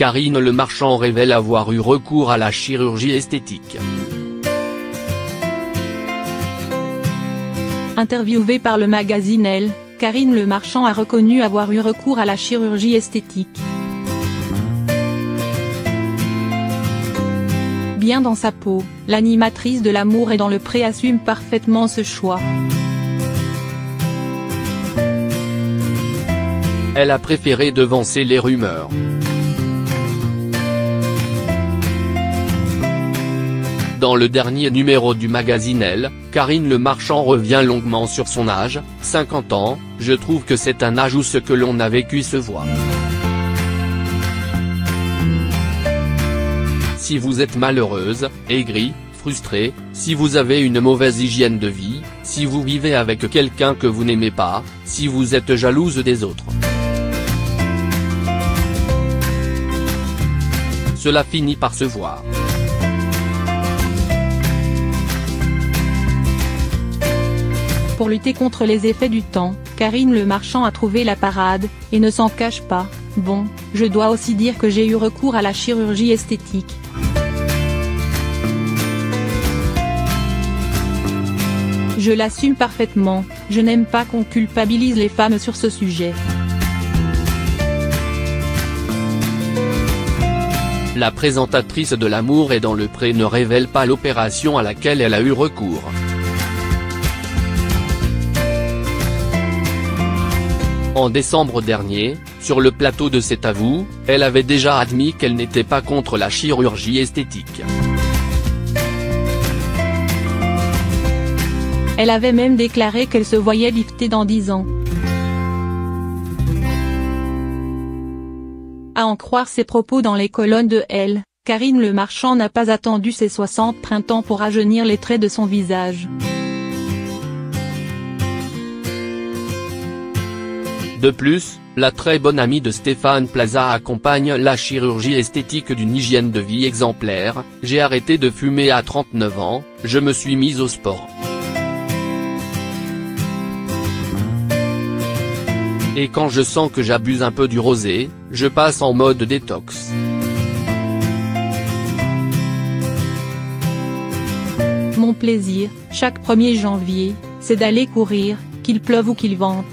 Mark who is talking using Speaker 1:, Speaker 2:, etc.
Speaker 1: Karine Le Marchand révèle avoir eu recours à la chirurgie esthétique.
Speaker 2: Interviewée par le magazine Elle, Karine Le Marchand a reconnu avoir eu recours à la chirurgie esthétique. Bien dans sa peau, l'animatrice de L'amour est dans le pré assume parfaitement ce choix.
Speaker 1: Elle a préféré devancer les rumeurs. Dans le dernier numéro du magazine Elle, Karine Le Marchand revient longuement sur son âge, 50 ans, je trouve que c'est un âge où ce que l'on a vécu se voit. Si vous êtes malheureuse, aigrie, frustrée, si vous avez une mauvaise hygiène de vie, si vous vivez avec quelqu'un que vous n'aimez pas, si vous êtes jalouse des autres. Cela finit par se voir.
Speaker 2: Pour lutter contre les effets du temps, Karine Le Marchand a trouvé la parade, et ne s'en cache pas. Bon, je dois aussi dire que j'ai eu recours à la chirurgie esthétique. Je l'assume parfaitement, je n'aime pas qu'on culpabilise les femmes sur ce sujet.
Speaker 1: La présentatrice de L'amour est dans le pré ne révèle pas l'opération à laquelle elle a eu recours. En décembre dernier, sur le plateau de C'est à vous, elle avait déjà admis qu'elle n'était pas contre la chirurgie esthétique.
Speaker 2: Elle avait même déclaré qu'elle se voyait liftée dans 10 ans. À en croire ses propos dans les colonnes de Elle, Karine Le Marchand n'a pas attendu ses 60 printemps pour rajeunir les traits de son visage.
Speaker 1: De plus, la très bonne amie de Stéphane Plaza accompagne la chirurgie esthétique d'une hygiène de vie exemplaire. J'ai arrêté de fumer à 39 ans, je me suis mise au sport. Et quand je sens que j'abuse un peu du rosé, je passe en mode détox.
Speaker 2: Mon plaisir, chaque 1er janvier, c'est d'aller courir, qu'il pleuve ou qu'il vente.